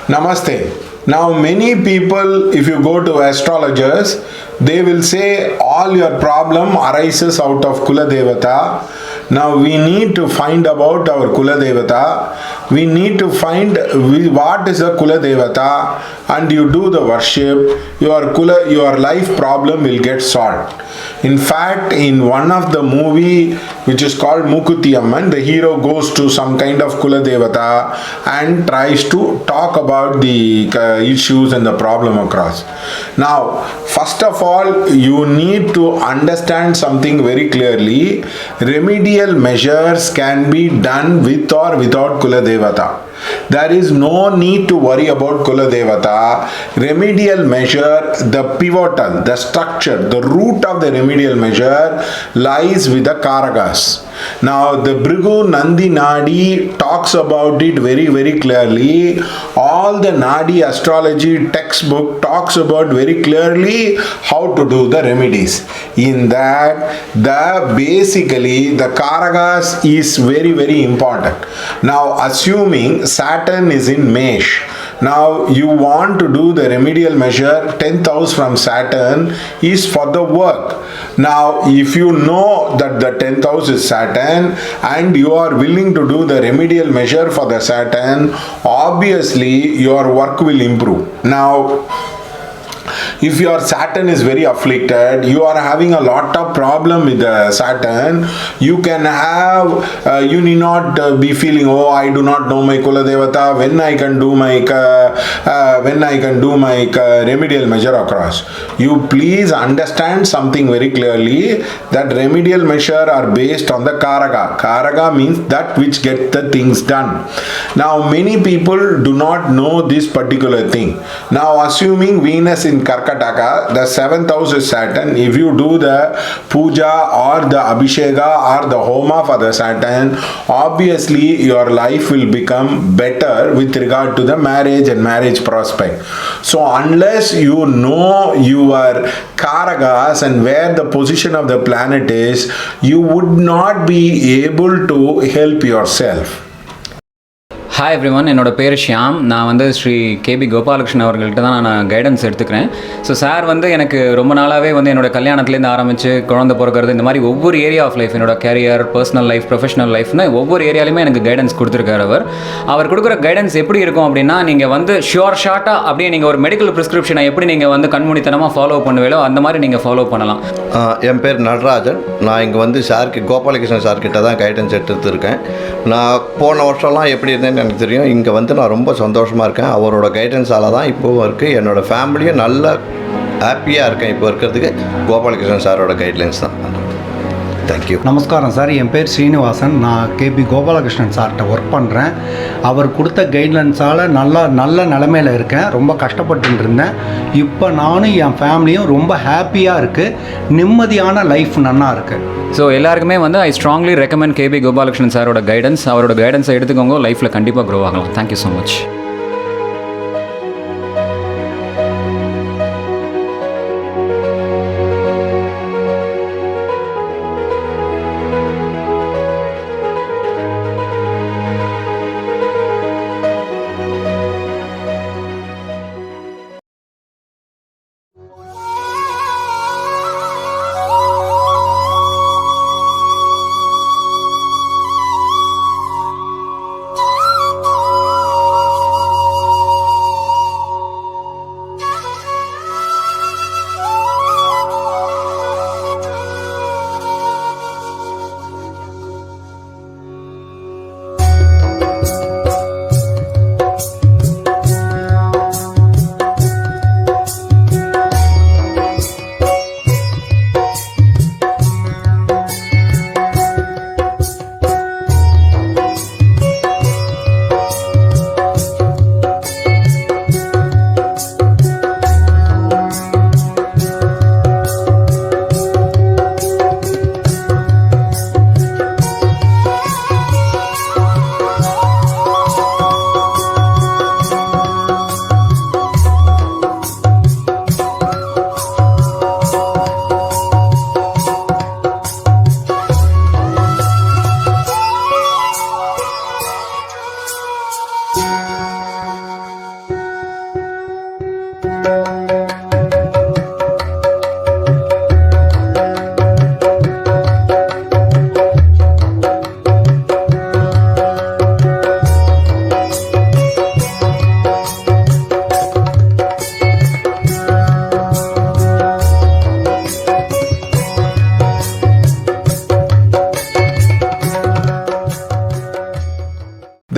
Namaste. Now, many people, if you go to astrologers, they will say all your problem arises out of Kula Devata. Now, we need to find about our Kula Devata. We need to find what is a Kula Devata, and you do the worship. Your life problem will get solved. In fact, in one of the movie which is called Mookuthi Amman, the hero goes to some kind of Kula Devata and tries to talk about the issues and the problem across. Now, first of all, you need to understand something very clearly. Remedial measures can be done with or without Kula Devata. There is no need to worry about Kula Devata. Remedial measure, the pivotal, the structure, the root of the remedial measure lies with the Karagas. Now, the Bhrigu Nandi Nadi talks about it very, very clearly. All the Nadi astrology textbook talks about very clearly how to do the remedies. In that, basically the Karagas is very, very important. Now, assuming Saturn is in Mesh, now you want to do the remedial measure, 10th house from Saturn is for the work. Now, if you know that the 10th house is Saturn and you are willing to do the remedial measure for the Saturn, obviously your work will improve. Now, if your Saturn is very afflicted, you are having a lot of problem with the Saturn, you can have, you need not be feeling, oh, I do not know my Kula Devata, when I can do my remedial measure across. You please understand something very clearly, that remedial measure are based on the Karaga. Karaga means that which get the things done. Now, many people do not know this particular thing. Now, assuming Venus in Karkataka, the 7th house is Saturn. If you do the puja or the abhisheka or the homa for the Saturn, obviously your life will become better with regard to the marriage and marriage prospect. So unless you know your Karagas and where the position of the planet is, you would not be able to help yourself. Hi everyone, என்னோட பேர் ஷியாம். நான் வந்து Sri KP Gopalakrishnan அவர்கள்ட்ட தான் நான் guidance எடுத்துக்கிறேன். So sir வந்து எனக்கு ரொம்ப நாளாகவே வந்து என்னோட கல்யாணத்துலேருந்து ஆரம்பித்து குழந்தை பிறக்கிறது, இந்த மாதிரி ஒவ்வொரு ஏரியா ஆஃப் லைஃப், என்னோட கேரியர், பர்சனல் லைஃப், ப்ரொஃபஷனல் லைஃப்னு ஒவ்வொரு ஏரியாலையுமே எனக்கு கைடன்ஸ் கொடுத்துருக்காரு. அவர் கொடுக்குற கைடன்ஸ் எப்படி இருக்கும் அப்படின்னா, நீங்கள் வந்து ஷியோர் ஷார்ட்டாக அப்படியே நீங்கள் ஒரு மெடிக்கல் ப்ரிஸ்கிரிப்ஷனை எப்படி நீங்கள் வந்து கண்மூடித்தனமாக ஃபாலோ பண்ணுவீங்களோ அந்த மாதிரி நீங்கள் ஃபாலோ பண்ணலாம். என் பேர் நடராஜன். நான் இங்கே வந்து கோபாலகிருஷ்ணன் சார்கிட்ட தான் கைடன்ஸ் எடுத்துருக்கேன். நான் போன வருஷம்லாம் எப்படி இருந்தேன்னு எனக்கு தெரியும். இங்கே வந்து நான் ரொம்ப சந்தோஷமாக இருக்கேன். அவரோட கைடன்ஸால் தான் இப்போவும் இருக்குது. என்னோடய ஃபேமிலியும் நல்ல ஹாப்பியாக இருக்கேன். இப்போ இருக்கிறதுக்கு கோபாலகிருஷ்ணன் சாரோட கைட்லைன்ஸ் தான். தேங்க்யூ. நமஸ்காரம் சார், என் பேர் ஸ்ரீனிவாசன். நான் கேபி கோபாலகிருஷ்ணன் சார்கிட்ட ஒர்க் பண்ணுறேன். அவர் கொடுத்த கைட்லைன்ஸால் நல்ல நிலமையில் இருக்கேன். ரொம்ப கஷ்டப்பட்டு இருந்தேன். இப்போ நானும் என் ஃபேமிலியும் ரொம்ப ஹாப்பியாக இருக்குது. நிம்மதியான லைஃப் நல்லா இருக்குது. ஸோ எல்லாருக்குமே வந்து I strongly recommend KP Gopalakrishnan சாரோட கைடன்ஸ். அவரோட கைடன்ஸை எடுத்துக்கோங்க, லைஃப்பில் கண்டிப்பாக க்ரோ ஆகலாம். Thank you so much.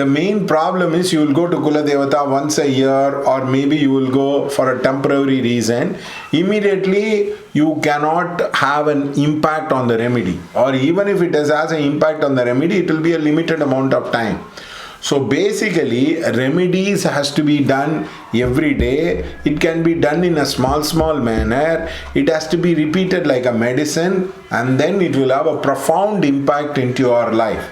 The main problem is you will go to Kula Devata once a year, or maybe you will go for a temporary reason. Immediately you cannot have an impact on the remedy, or even if it has an impact on the remedy, it will be a limited amount of time. So basically, remedies has to be done every day. It can be done in a small manner. It has to be repeated like a medicine, and then it will have a profound impact into your life.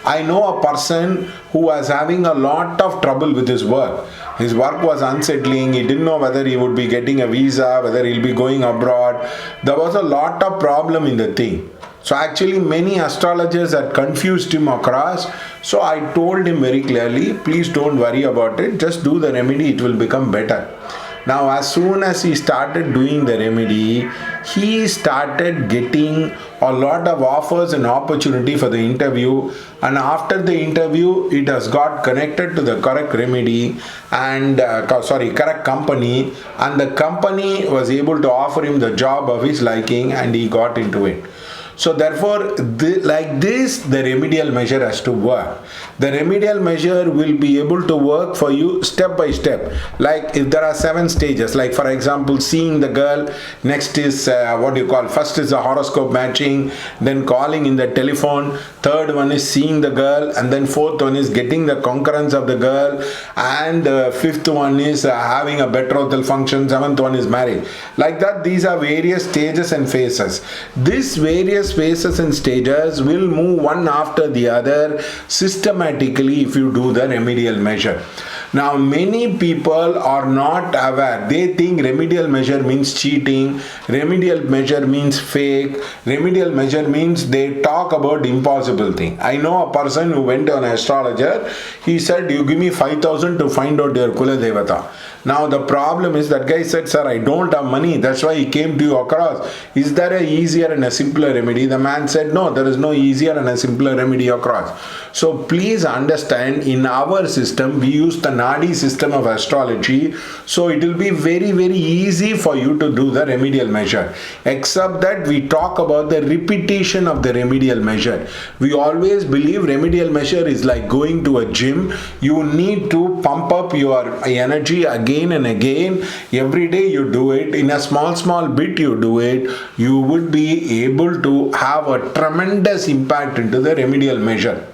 I know a person who was having a lot of trouble with his work. His work was unsettling. He didn't know whether he would be getting a visa, whether he'll be going abroad. There was a lot of problem in the thing. So actually many astrologers had confused him across. So I told him very clearly, please don't worry about it. Just do the remedy, it will become better. Now as soon as he started doing the remedy, he started getting a lot of offers and opportunity for the interview, and after the interview it has got connected to the correct remedy and correct company, and the company was able to offer him the job of his liking, and he got into it. So therefore, like this, the remedial measure has to work. The remedial measure will be able to work for you step by step. Like if there are 7 stages, like for example, seeing the girl, next is first is the horoscope matching, then calling in the telephone, third one is seeing the girl, and then fourth one is getting the concurrence of the girl, and the fifth one is having a betrothal function, seventh one is marriage. Like that, these are various stages and phases. These various phases and stages will move one after the other systematically if you do the remedial measure. Now many people are not aware. They think remedial measure means cheating, remedial measure means fake, remedial measure means they talk about impossible thing. I know a person who went to an astrologer. He said, you give me 5,000 to find out your Kula Devata. Now the problem is that guy said, sir, I don't have money. That's why he came to you across. Is there a easier and a simpler remedy? The man said, no, there is no easier and a simpler remedy across. So please understand, in our system, we use the Nadi system of astrology. So it will be very, very easy for you to do the remedial measure. Except that we talk about the repetition of the remedial measure. We always believe remedial measure is like going to a gym. You need to pump up your energy again and again. Every day you do it. In a small bit you do it. You would be able to have a tremendous impact into the remedial measure.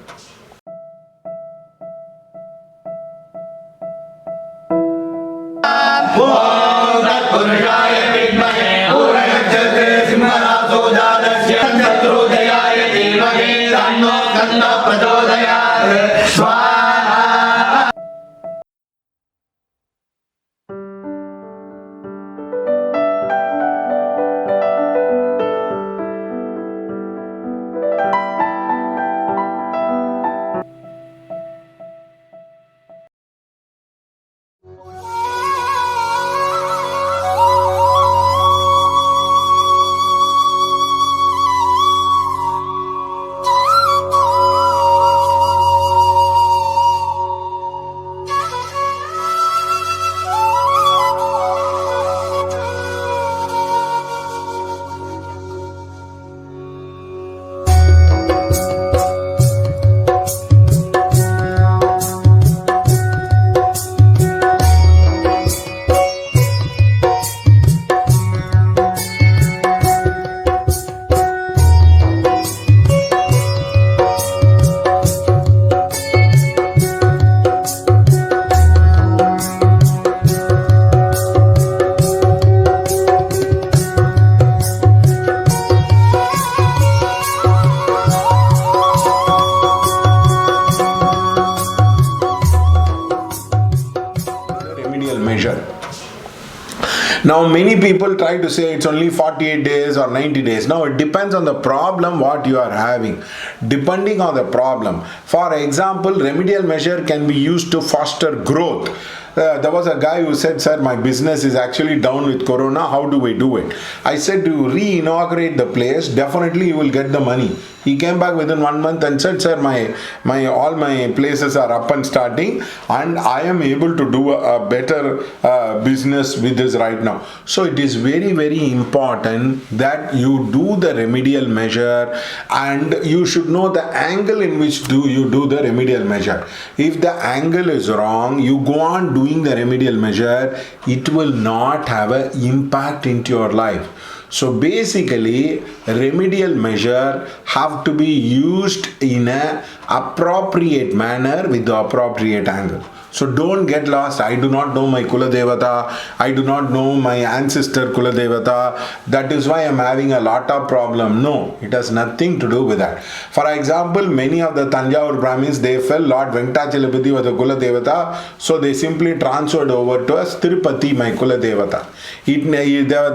Now many people try to say it's only 48 days or 90 days. Now it depends on the problem what you are having. Depending on the problem. For example, remedial measure can be used to foster growth. There was a guy who said, sir, my business is actually down with corona. How do we do it? I said, to re-inaugurate the place, definitely you will get the money. He came back within 1 month and said, sir, my all my places are up and starting, and I am able to do a better business with this right now. So it is very, very important that you do the remedial measure, and you should know the angle in which you do the remedial measure. If the angle is wrong, you go on doing the remedial measure, it will not have an impact into your life. So basically, remedial measure have to be used in a appropriate manner with the appropriate angle. So don't get lost. I do not know my Kula Devata. I do not know my ancestor Kula Devata. That is why I am having a lot of problem. No, it has nothing to do with that. For example, many of the Tanjavur Brahmins, they felt Lord Venkatachalapati was the Kula Devata, so they simply transferred over to us Tirupati, my Kula Devata.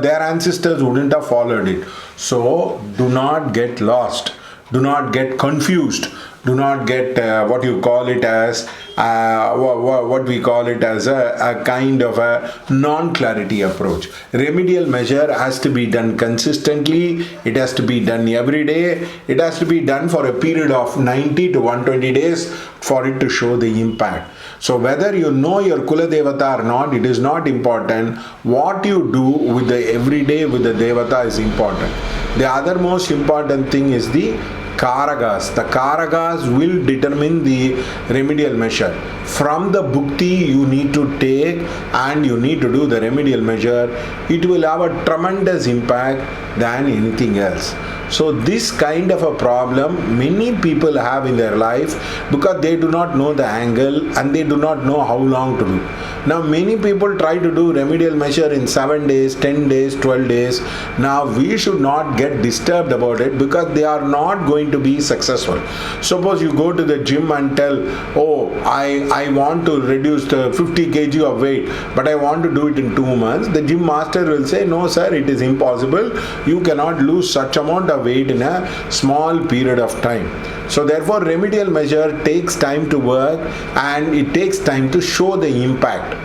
Their ancestors wouldn't have followed it. So do not get lost. Do not get confused. Do not get what you call it as what we call it as a kind of a non-clarity approach. Remedial measure has to be done consistently. It has to be done every day. It has to be done for a period of 90 to 120 days for it to show the impact. So whether you know your Kula Devata or not, it is not important. What you do with the everyday with the Devata is important. The other most important thing is the Karagas. The Karagas will determine the remedial measure. From the bhukti you need to take and you need to do the remedial measure. It will have a tremendous impact than anything else. So this kind of a problem many people have in their life because they do not know the angle and they do not know how long to do. Now many people try to do remedial measure in 7 days, 10 days, 12 days. Now we should not get disturbed about it because they are not going to be successful. Suppose you go to the gym and tell, oh, I want to reduce the 50 kg of weight, but I want to do it in 2 months. The gym master will say, no sir, it is impossible. You cannot lose such amount of weight in a small period of time. So therefore remedial measure takes time to work and it takes time to show the impact.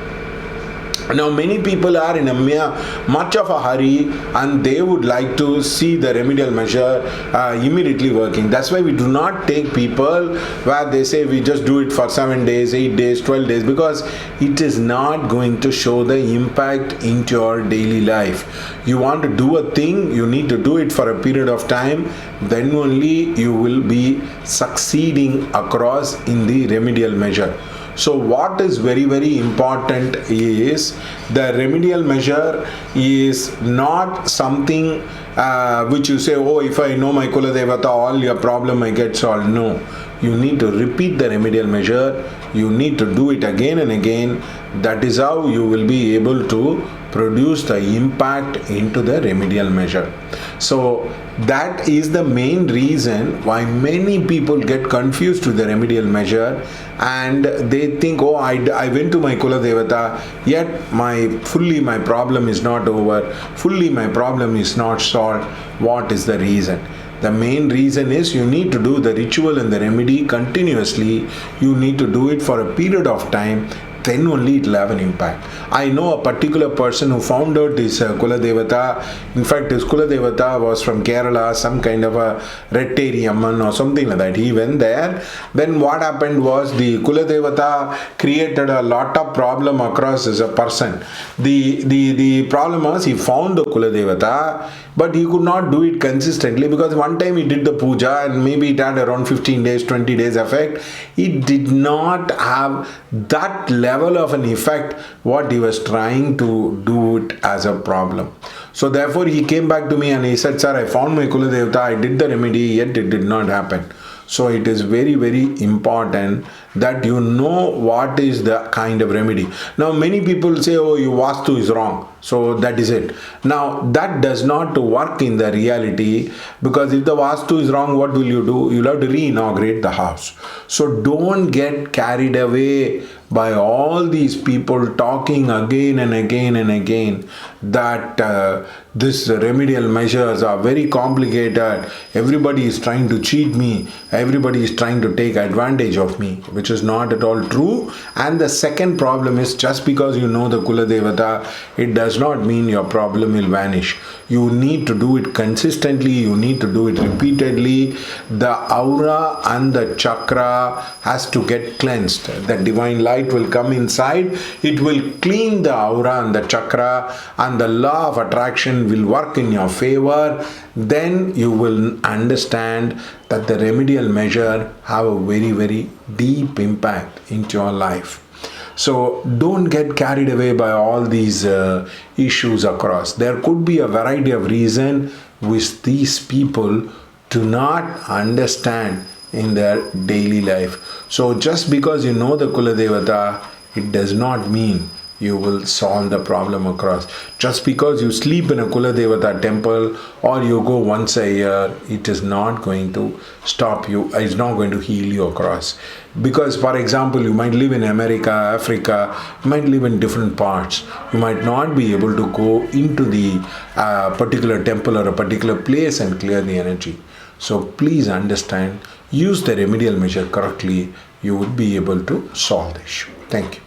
Now many people are in much of a hurry and they would like to see the remedial measure immediately working. That's why we do not take people where they say we just do it for 7 days, 8 days, 12 days, because it is not going to show the impact into your daily life. You want to do a thing, you need to do it for a period of time, then only you will be succeeding across in the remedial measure. So what is very, very important is the remedial measure is not something which you say, oh, if I know my Kula Devata, all your problem I get solved. No, you need to repeat the remedial measure. You need to do it again and again. That is how you will be able to produce the impact into the remedial measure. So that is the main reason why many people get confused with the remedial measure and they think, oh, I went to my Kula Devata, yet my problem is not over, fully my problem is not solved. What is the reason? The main reason is you need to do the ritual and the remedy continuously. You need to do it for a period of time. Then only it will have an impact. I know a particular person who found out his Kula Devata. In fact, his Kula Devata was from Kerala, some kind of a Retteri Amman or something like that. He went there. Then what happened was the Kula Devata created a lot of problem across as a person. The problem was he found the Kula Devata, but he could not do it consistently because one time he did the puja and maybe it had around 15 days, 20 days effect. It did not have that level of an effect what he was trying to do it as a problem. So therefore he came back to me and he said, sir, I found my Kula Devata, I did the remedy, yet it did not happen. So it is very, very important that you know what is the kind of remedy. Now many people say, oh, your Vastu is wrong. So that is it. Now that does not work in the reality, because if the Vastu is wrong, what will you do? You'll have to re-inaugurate the house. So don't get carried away by all these people talking again and again and again that this remedial measures are very complicated, everybody is trying to cheat me, everybody is trying to take advantage of me, which is not at all true. And the second problem is, just because you know the Kula Devata, it does not mean your problem will vanish. You need to do it consistently, you need to do it repeatedly. The aura and the chakra has to get cleansed. The divine light will come inside, it will clean the aura and the chakra, and the law of attraction will work in your favor. Then you will understand that the remedial measure have a very, very deep impact into your life. So don't get carried away by all these issues across. There could be a variety of reasons which these people do not understand in their daily life. So just because you know the Kula Devata, it does not mean you will solve the problem across. Just because you sleep in a Kula Devata temple or you go once a year, it is not going to stop you, it's not going to heal you across. Because, for example, you might live in America, Africa, you might live in different parts. You might not be able to go into the particular temple or a particular place and clear the energy. So please understand, use the remedial measure correctly, you would be able to solve the issue. Thank you.